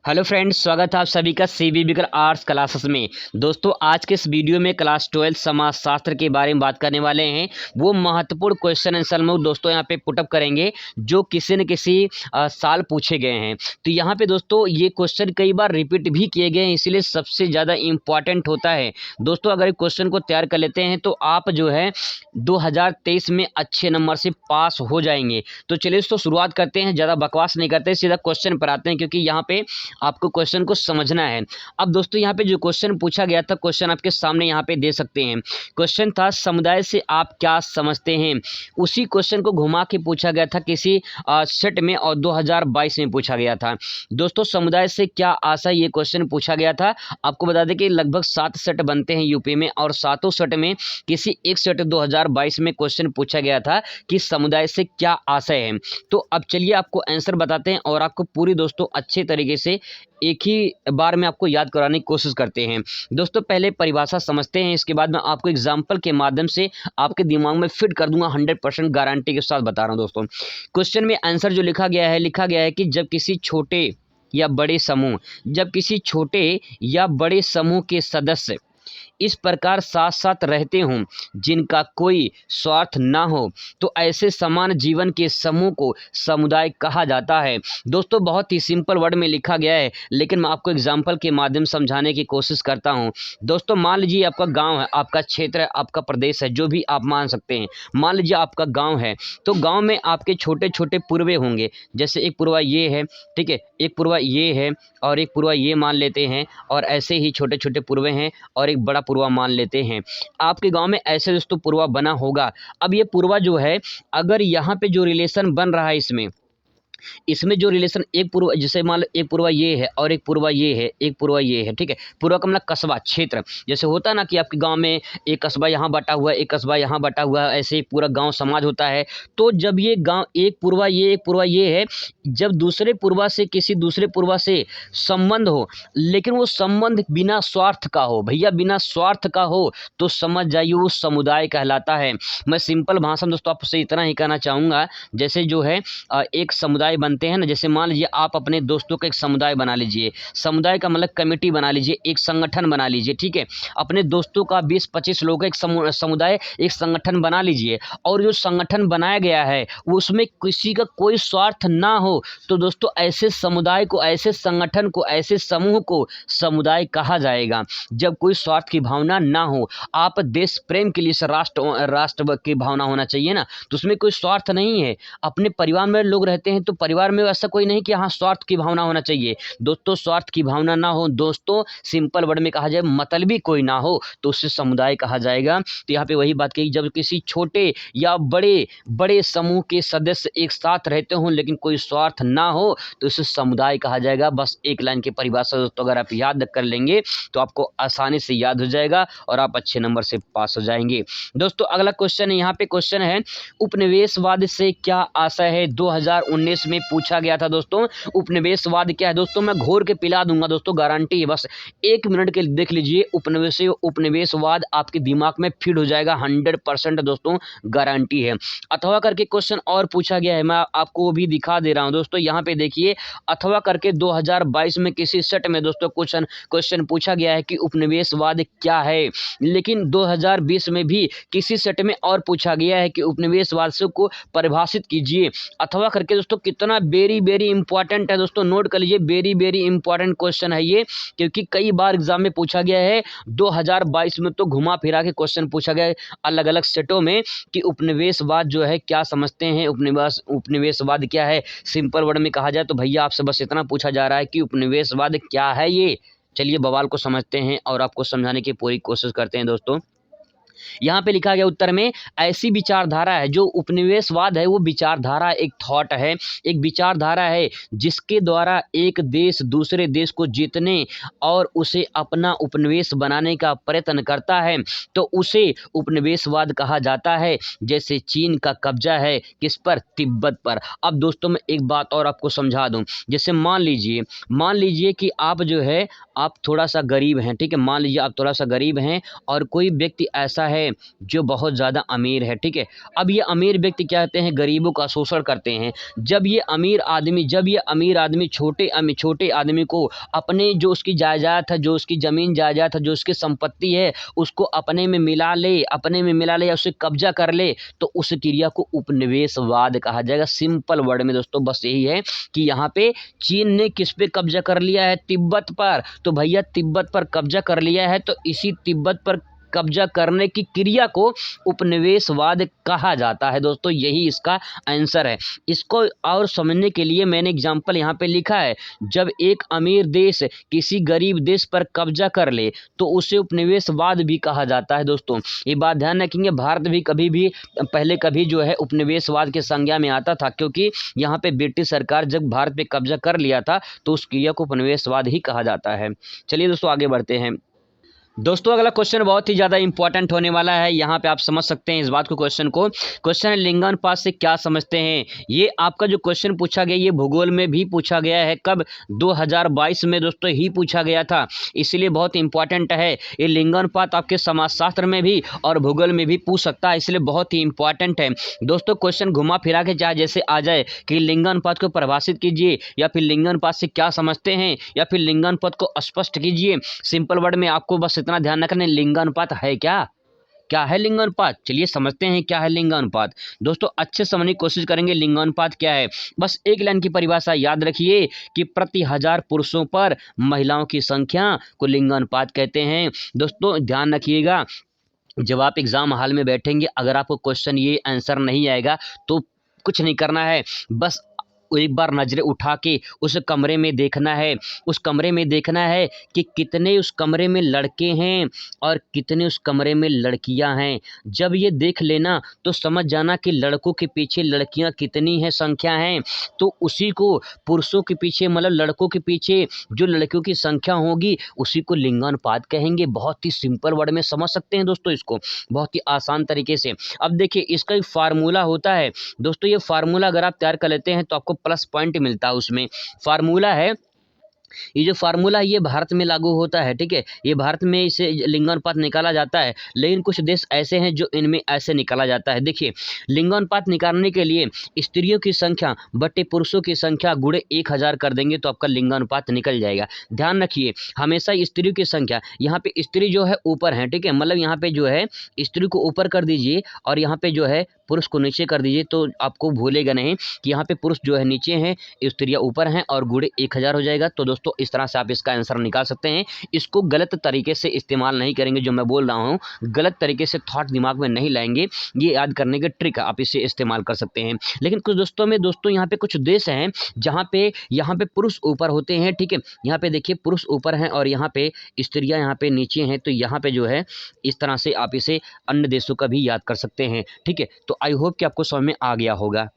Hello friends, स्वागत है आप सभी का सीबी बिकर आर्ट्स क्लासेस में। दोस्तों, आज के इस वीडियो में क्लास 12 समाजशास्त्र के बारे में बात करने वाले हैं। वो महत्वपूर्ण क्वेश्चन आंसर में दोस्तों यहाँ पे पुटअप करेंगे जो किसी न किसी साल पूछे गए हैं। तो यहाँ पे दोस्तों ये क्वेश्चन कई बार रिपीट भी किए गए हैं, इसीलिए सबसे ज़्यादा इम्पॉर्टेंट होता है। दोस्तों, अगर क्वेश्चन को तैयार कर लेते हैं तो आप जो है 2023 में अच्छे नंबर से पास हो जाएंगे। तो चलिए दोस्तों शुरुआत करते हैं, ज़्यादा बकवास नहीं करते, सीधा क्वेश्चन पर आते हैं क्योंकि यहाँ पे आपको क्वेश्चन को समझना है। अब दोस्तों यहाँ पे जो क्वेश्चन पूछा गया था, क्वेश्चन आपके सामने यहाँ पे दे सकते हैं। क्वेश्चन था समुदाय से आप क्या समझते हैं। उसी क्वेश्चन को घुमा के पूछा गया था किसी सेट में और 2022 में पूछा गया था। दोस्तों, समुदाय से क्या आशा, ये क्वेश्चन पूछा गया था। आपको बता दें कि लगभग 7 सेट बनते हैं यूपी में और सातों सेट में किसी एक सेट 2022 में क्वेश्चन पूछा गया था कि समुदाय से क्या आशय है। तो अब चलिए आपको आंसर बताते हैं और आपको पूरी दोस्तों अच्छे तरीके से एक ही बार में आपको याद कराने की कोशिश करते हैं। दोस्तों, पहले परिभाषा समझते हैं, इसके बाद मैं आपको एग्जाम्पल के माध्यम से आपके दिमाग में फिट कर दूंगा। 100% गारंटी के साथ बता रहा हूं दोस्तों। क्वेश्चन में आंसर जो लिखा गया है कि जब किसी छोटे या बड़े समूह के सदस्य इस प्रकार साथ साथ रहते हों जिनका कोई स्वार्थ ना हो तो ऐसे समान जीवन के समूह को समुदाय कहा जाता है। दोस्तों, बहुत ही सिंपल वर्ड में लिखा गया है, लेकिन मैं आपको एग्जाम्पल के माध्यम से समझाने की कोशिश करता हूं। दोस्तों, मान लीजिए आपका गांव है, आपका क्षेत्र है, आपका प्रदेश है, जो भी आप मान सकते हैं। मान लीजिए आपका गाँव है, तो गाँव में आपके छोटे छोटे पूर्वे होंगे। जैसे एक पूर्वा ये है, ठीक है, एक पूर्वा ये है और एक पूर्वा ये मान लेते हैं, और ऐसे ही छोटे छोटे पूर्वे हैं और एक बड़ा पूर्वा मान लेते हैं। आपके गांव में ऐसे दोस्तों पूर्वा बना होगा। अब ये पूर्वा जो है, अगर यहाँ पे जो रिलेशन बन रहा है इसमें जो रिलेशन, एक पूर्व, जैसे मान लो एक पूर्वा ये है और एक पूर्वा ये है, एक पूर्वा ये है, ठीक है। पूर्वा का मतलब कस्बा, क्षेत्र। जैसे होता है ना कि आपके गांव में एक कस्बा यहाँ बटा हुआ है, एक कस्बा यहाँ बटा हुआ है, ऐसे पूरा गांव समाज होता है। तो जब ये गांव एक पूर्वा ये है, जब दूसरे पूर्वा से किसी दूसरे पूर्वा से संबंध हो, लेकिन वो संबंध बिना स्वार्थ का हो, भैया बिना स्वार्थ का हो, तो समझ जाइए वो समुदाय कहलाता है। मैं सिंपल भाषा में दोस्तों आपसे इतना ही कहना चाहूँगा, जैसे जो है एक समुदाय बनते हैं ना। जैसे मान लीजिए आप अपने दोस्तों का एक समुदाय बना लीजिए। समुदाय का मतलब कमेटी बना लीजिए, एक संगठन बना लीजिए, ठीक है। अपने दोस्तों का 20-25 लोगों का एक समुदाय, एक संगठन बना लीजिए। और जो संगठन बनाया गया है उसमें किसी का कोई स्वार्थ ना हो, तो दोस्तों ऐसे समुदाय को, ऐसे संगठन को, ऐसे समूह को समुदाय कहा जाएगा। जब कोई स्वार्थ की भावना ना हो, आप देश प्रेम के लिए राष्ट्र की भावना होना चाहिए ना, तो उसमें कोई स्वार्थ नहीं है। अपने परिवार में लोग रहते हैं तो परिवार में ऐसा कोई नहीं कि हाँ स्वार्थ की भावना होना चाहिए। दोस्तों, स्वार्थ की भावना ना हो, दोस्तों सिंपल वर्ड में कहा जाए मतलबी कोई ना हो, तो उससे समुदाय कहा जाएगा। तो यहाँ पे वही बात कही, जब किसी छोटे या बड़े समूह के सदस्य एक साथ रहते हों लेकिन कोई स्वार्थ ना हो, तो उसे समुदाय कहा जाएगा। बस एक लाइन की परिभाषा दोस्तों अगर आप याद कर लेंगे तो आपको आसानी से याद हो जाएगा और आप अच्छे नंबर से पास हो जाएंगे। दोस्तों, अगला क्वेश्चन है, यहाँ पे क्वेश्चन है उपनिवेशवाद से क्या आशय है। 2019 में पूछा गया था दोस्तों। उपनिवेशवाद क्या है दोस्तों, मैं घोर के पिला दूंगा दोस्तों, गारंटी है। बस 1 मिनट के देख लीजिए, उपनिवेशवाद आपके दिमाग में फिट हो जाएगा। 100% दोस्तों गारंटी है। अथवा करके क्वेश्चन और पूछा गया है, मैं आपको वो भी दिखा दे रहा हूं दोस्तों। यहाँ पे देखिए, अथवा करके 2022 में किसी सेट में दोस्तों क्वेश्चन पूछा गया है कि उपनिवेशवाद क्या है। लेकिन 2020 में भी किसी सेट में और पूछा गया है कि उपनिवेशवाद को परिभाषित कीजिए। अथवा करके दोस्तों कितना वेरी इंपॉर्टेंट है दोस्तों, नोट कर लीजिए। वेरी इंपॉर्टेंट क्वेश्चन है ये, क्योंकि कई बार एग्जाम में पूछा गया है। 2022 में तो घुमा फिरा के क्वेश्चन पूछा गया है अलग अलग सेटों में कि उपनिवेशवाद जो है क्या समझते हैं, उपनिवेशवाद क्या है। सिंपल वर्ड में कहा जाए तो भैया आपसे बस इतना पूछा जा रहा है कि उपनिवेशवाद क्या है ये। चलिए बवाल को समझते हैं और आपको समझाने की पूरी कोशिश करते हैं दोस्तों। यहाँ पे लिखा गया उत्तर में, ऐसी विचारधारा है, जो उपनिवेशवाद है वो विचारधारा, एक थॉट है, एक विचारधारा है जिसके द्वारा एक देश दूसरे देश को जीतने और उसे अपना उपनिवेश बनाने का प्रयत्न करता है, तो उसे उपनिवेशवाद कहा जाता है। जैसे चीन का कब्जा है किस पर, तिब्बत पर। अब दोस्तों मैं एक बात और आपको समझा दूं, जैसे मान लीजिए कि आप जो है आप थोड़ा सा गरीब हैं, ठीक है। मान लीजिए आप थोड़ा सा गरीब हैं और कोई व्यक्ति ऐसा है जो बहुत ज़्यादा अमीर है, ठीक है। अब ये अमीर व्यक्ति क्या कहते हैं, गरीबों का शोषण करते हैं। जब ये अमीर आदमी छोटे आदमी को अपने जो उसकी जायदाद है, जो उसकी ज़मीन जायदाद है, जो उसकी संपत्ति है, उसको अपने में मिला ले या उसे कब्जा कर ले, तो उस क्रिया को उपनिवेशवाद कहा जाएगा। सिंपल वर्ड में दोस्तों बस यही है कि यहाँ पे चीन ने किस पे कब्जा कर लिया है, तिब्बत पर। तो भैया तिब्बत पर कब्जा कर लिया है, तो इसी तिब्बत पर कब्जा करने की क्रिया को उपनिवेशवाद कहा जाता है दोस्तों। यही इसका आंसर है। इसको और समझने के लिए मैंने एग्जाम्पल यहाँ पे लिखा है। जब एक अमीर देश किसी गरीब देश पर कब्जा कर ले तो उसे उपनिवेशवाद भी कहा जाता है दोस्तों। ये बात ध्यान रखेंगे। भारत भी पहले कभी जो है उपनिवेशवाद के संज्ञा में आता था, क्योंकि यहाँ पे ब्रिटिश सरकार जब भारत पे कब्जा कर लिया था तो उस क्रिया को उपनिवेशवाद ही कहा जाता है। चलिए दोस्तों आगे बढ़ते हैं। दोस्तों अगला क्वेश्चन बहुत ही ज़्यादा इंपॉर्टेंट होने वाला है। यहाँ पे आप समझ सकते हैं इस बात को। क्वेश्चन है लिंगानुपात से क्या समझते हैं। ये आपका जो क्वेश्चन पूछा गया ये भूगोल में भी पूछा गया है। कब? 2022 में दोस्तों ही पूछा गया था, इसलिए बहुत इंपॉर्टेंट है। ये लिंगानुपात आपके समाजशास्त्र में भी और भूगोल में भी पूछ सकता है, इसलिए बहुत ही इंपॉर्टेंट है दोस्तों। क्वेश्चन घुमा फिरा के चाहे जैसे आ जाए कि लिंगानुपात को परिभाषित कीजिए, या फिर लिंगानुपात से क्या समझते हैं, या फिर लिंगानुपात को स्पष्ट कीजिए। सिंपल वर्ड में आपको बस इतना ध्यान रखना, लिंगानुपात है क्या है लिंगानुपात। चलिए समझते हैं क्या है लिंगानुपात। दोस्तों अच्छे समझने की कोशिश करेंगे लिंगानुपात क्या है। बस एक लाइन की परिभाषा याद रखिए कि प्रति 1000 पुरुषों पर महिलाओं की संख्या को लिंगानुपात कहते हैं। दोस्तों ध्यान रखिएगा, जब आप एग्जाम हॉल में बैठेंगे, अगर आपको क्वेश्चन ये आंसर नहीं आएगा तो कुछ नहीं करना है, बस एक बार नजरें उठा के उस कमरे में देखना है कि कितने उस कमरे में लड़के हैं और कितने उस कमरे में लड़कियां हैं। जब ये देख लेना तो समझ जाना कि लड़कों के पीछे लड़कियां कितनी हैं, संख्या है, तो उसी को पुरुषों के पीछे मतलब लड़कों के पीछे जो लड़कियों की संख्या होगी उसी को लिंगानुपात कहेंगे। बहुत ही सिंपल वर्ड में समझ सकते हैं दोस्तों इसको, बहुत ही आसान तरीके से। अब देखिए इसका एक फार्मूला होता है दोस्तों। ये फार्मूला अगर आप तैयार कर लेते हैं तो आपको प्लस पॉइंट मिलता है। उसमें फार्मूला है, ये जो फार्मूला है ये भारत में लागू होता है, ठीक है। ये भारत में इसे लिंगानुपात निकाला जाता है, लेकिन कुछ देश ऐसे हैं जो इनमें ऐसे निकाला जाता है। देखिए लिंगानुपात निकालने के लिए स्त्रियों की संख्या बटे पुरुषों की संख्या गुणे 1000 कर देंगे तो आपका लिंगानुपात निकल जाएगा। ध्यान रखिए हमेशा स्त्रियों की संख्या, यहाँ पे स्त्री जो है ऊपर है, ठीक है, मतलब यहाँ पे जो है स्त्री को ऊपर कर दीजिए और यहाँ पे जो है पुरुष को नीचे कर दीजिए, तो आपको भूलेगा नहीं कि यहाँ पे पुरुष जो है नीचे हैं, स्त्रियाँ ऊपर हैं, और गुणे 1000 हो जाएगा। तो दोस्तों इस तरह से आप इसका आंसर निकाल सकते हैं। इसको गलत तरीके से इस्तेमाल नहीं करेंगे, जो मैं बोल रहा हूँ गलत तरीके से थॉट दिमाग में नहीं लाएंगे। ये याद करने के ट्रिक आप इसे इस्तेमाल कर सकते हैं। लेकिन कुछ दोस्तों यहाँ पे कुछ देश हैं जहाँ पे पुरुष ऊपर होते हैं, ठीक है। यहाँ पे देखिए पुरुष ऊपर हैं और यहाँ पे स्त्रियाँ यहाँ पे नीचे हैं, तो यहाँ पे जो है इस तरह से आप इसे अन्य देशों का भी याद कर सकते हैं, ठीक है। तो आई होप कि आपको समझ में आ गया होगा।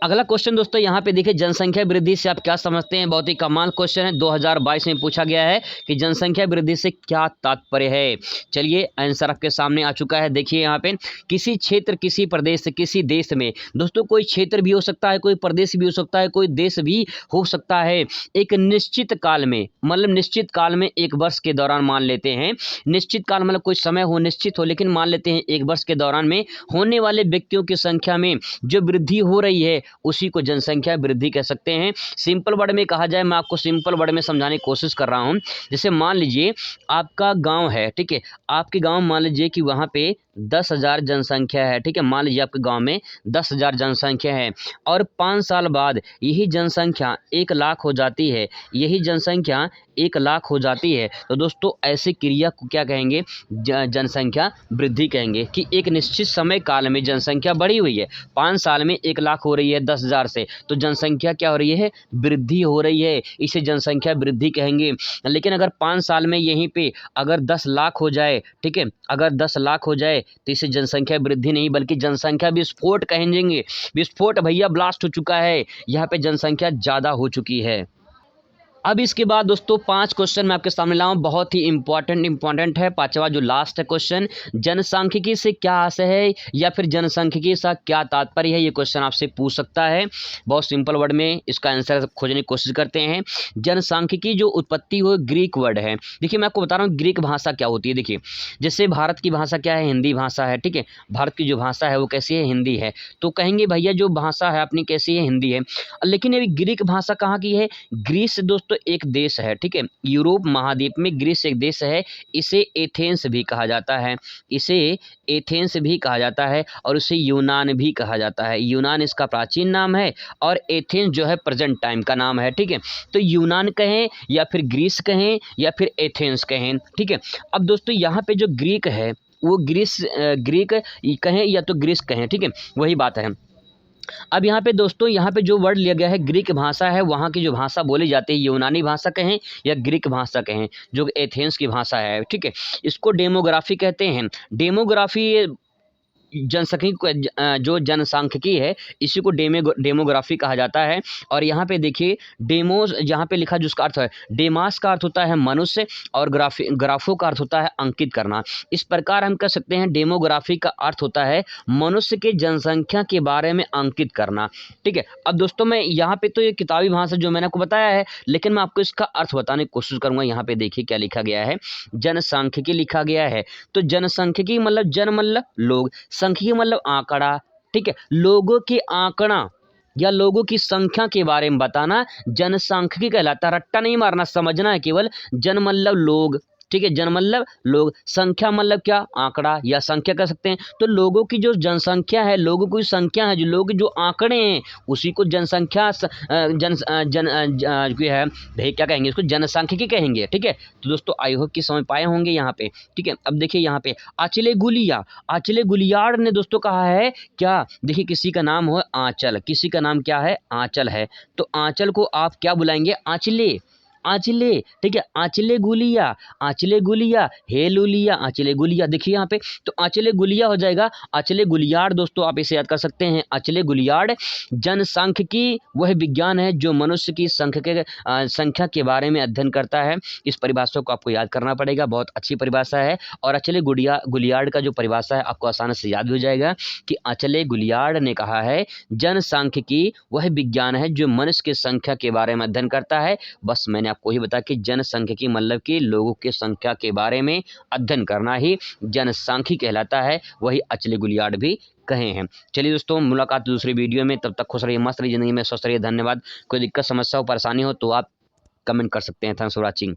अगला क्वेश्चन दोस्तों यहाँ पे देखिए जनसंख्या वृद्धि से आप क्या समझते हैं। बहुत ही कमाल क्वेश्चन है, 2022 में पूछा गया है कि जनसंख्या वृद्धि से क्या तात्पर्य है। चलिए आंसर आपके सामने आ चुका है। देखिए यहाँ पे किसी क्षेत्र, किसी प्रदेश, किसी देश में, दोस्तों कोई क्षेत्र भी हो सकता है, कोई प्रदेश भी हो सकता है, कोई देश भी हो सकता है, एक निश्चित काल में, मतलब निश्चित काल में 1 वर्ष के दौरान मान लेते हैं, निश्चित काल मतलब कोई समय हो, निश्चित हो, लेकिन मान लेते हैं 1 वर्ष के दौरान में होने वाले व्यक्तियों की संख्या में जो वृद्धि हो रही है उसी को जनसंख्या वृद्धि कह सकते हैं। सिंपल वर्ड में कहा जाए, मैं आपको सिंपल वर्ड में समझाने की कोशिश कर रहा हूं। जैसे मान लीजिए आपका गांव है, ठीक है, आपके गांव मान लीजिए कि वहां पे 10,000 जनसंख्या है, ठीक है। मान लीजिए आपके गांव में 10,000 जनसंख्या है और 5 साल बाद यही जनसंख्या 1 लाख हो जाती है, यही जनसंख्या 1 लाख हो जाती है, तो दोस्तों ऐसी क्रिया को क्या कहेंगे, जनसंख्या वृद्धि कहेंगे। कि एक निश्चित समय काल में जनसंख्या बढ़ी हुई है, 5 साल में 1 लाख हो रही है 10,000 से, तो जनसंख्या क्या हो रही है, वृद्धि हो रही है, इसे जनसंख्या वृद्धि कहेंगे। लेकिन अगर 5 साल में यहीं पे अगर 10 लाख हो जाए, ठीक है, अगर 10 लाख हो जाए तो इसे जनसंख्या वृद्धि नहीं बल्कि जनसंख्या विस्फोट कहेंगे। विस्फोट भैया, ब्लास्ट हो चुका है, यहाँ पे जनसंख्या ज़्यादा हो चुकी है। अब इसके बाद दोस्तों 5 क्वेश्चन मैं आपके सामने लाऊं, बहुत ही इंपॉर्टेंट है। पांचवा जो लास्ट है क्वेश्चन, जनसांख्यिकी से क्या आशय है या फिर जनसांख्यिकी से क्या तात्पर्य है, ये क्वेश्चन आपसे पूछ सकता है। बहुत सिंपल वर्ड में इसका आंसर खोजने की कोशिश करते हैं। जनसांख्यिकी जो उत्पत्ति हुई ग्रीक वर्ड है। देखिए मैं आपको बता रहा हूँ ग्रीक भाषा क्या होती है। देखिए जैसे भारत की भाषा क्या है, हिंदी भाषा है, ठीक है। भारत की जो भाषा है वो कैसी है, हिंदी है। तो कहेंगे भैया जो भाषा है अपनी कैसी है, हिंदी है। लेकिन ये ग्रीक भाषा कहाँ की है, ग्रीस दोस्तों एक देश है, ठीक है। यूरोप महाद्वीप में ग्रीस एक देश है। इसे एथेंस भी कहा जाता है, इसे एथेंस भी कहा जाता है और उसे यूनान भी कहा जाता है। यूनान इसका प्राचीन नाम है और एथेंस जो है प्रेजेंट टाइम का नाम है, ठीक है। तो यूनान कहें या फिर ग्रीस कहें या फिर एथेंस कहें, ठीक है। अब दोस्तों यहाँ पे जो ग्रीक है वो ग्रीक कहें या तो ग्रीस कहें, ठीक है, वही बात है। अब यहाँ पे दोस्तों यहाँ पे जो वर्ड लिया गया है ग्रीक भाषा है, वहाँ की जो भाषा बोली जाती है यूनानी भाषा कहें या ग्रीक भाषा कहें, जो एथेंस की भाषा है, ठीक है। इसको डेमोग्राफी कहते हैं। डेमोग्राफी जो जनसांख्यिकी है इसी को डेमोग्राफी कहा जाता है। और यहाँ पे देखिए डेमोस यहाँ पे लिखा जिसका अर्थ है, डेमास का अर्थ होता है मनुष्य और ग्राफो का अर्थ होता है अंकित करना। इस प्रकार हम कह सकते हैं डेमोग्राफी का अर्थ होता है मनुष्य के जनसंख्या के बारे में अंकित करना, ठीक है। अब दोस्तों मैं यहाँ पे तो ये किताबी भाषा जो मैंने आपको बताया है, लेकिन मैं आपको इसका अर्थ बताने की कोशिश करूंगा। यहाँ पे देखिए क्या लिखा गया है, जनसांख्यिकी लिखा गया है। तो जनसांख्यिकी मतलब जन मतलब लोग, सांख्यिकी मतलब आंकड़ा, ठीक है। लोगों के आंकड़ा या लोगों की संख्या के बारे में बताना जनसांख्यिकी कहलाता है। रट्टा नहीं मारना, समझना है केवल। जन मतलब लोग, ठीक है, जन मतलब लोग, संख्या मतलब क्या, आंकड़ा या संख्या कह सकते हैं। तो लोगों की जो जनसंख्या है, लोगों की संख्या है, जो लोग जो आंकड़े हैं उसी को जनसंख्या है भाई क्या कहेंगे, इसको जनसांख्यिकी कहेंगे, ठीक है। तो दोस्तों आई होप कि समझ पाए होंगे यहाँ पे, ठीक है। अब देखिए यहाँ पे आंचले गुलियाड़ ने दोस्तों कहा है क्या, देखिए किसी का नाम हो आंचल, किसी का नाम क्या है, आंचल है। तो आंचल को आप क्या बुलाएंगे, आंचले, आंचले, ठीक है। आंचले गुलिया हे लुलिया, आंचले गुलिया। देखिए यहाँ पे तो आंचले गुलिया हो जाएगा आंचले गुलियाड़। दोस्तों आप इसे याद कर सकते हैं, आंचले गुलियाड़। जनसांख्यिकी वह विज्ञान है जो मनुष्य की संख्या के बारे में अध्ययन करता है। इस परिभाषा को आपको याद करना पड़ेगा, बहुत अच्छी परिभाषा है। और आंचले गुलियाड़ का जो परिभाषा है आपको आसानी से याद हो जाएगा कि आंचले गुलियाड़ ने कहा है जनसांख्यिकी वह विज्ञान है जो मनुष्य की संख्या के बारे में अध्ययन करता है। बस मैंने आपको ही बताया कि जनसांख्यिकी मतलब कि लोगों की संख्या के बारे में अध्ययन करना ही जनसांख्यिकी कहलाता है, वही आंचले गुलियाड़ भी कहे हैं। चलिए दोस्तों मुलाकात दूसरी वीडियो में, तब तक खुश रहिए, मस्त रहिए, जिंदगी में स्वस्थ रहिए। धन्यवाद। कोई दिक्कत समस्या हो परेशानी हो तो आप कमेंट कर सकते हैं। Thanks for watching.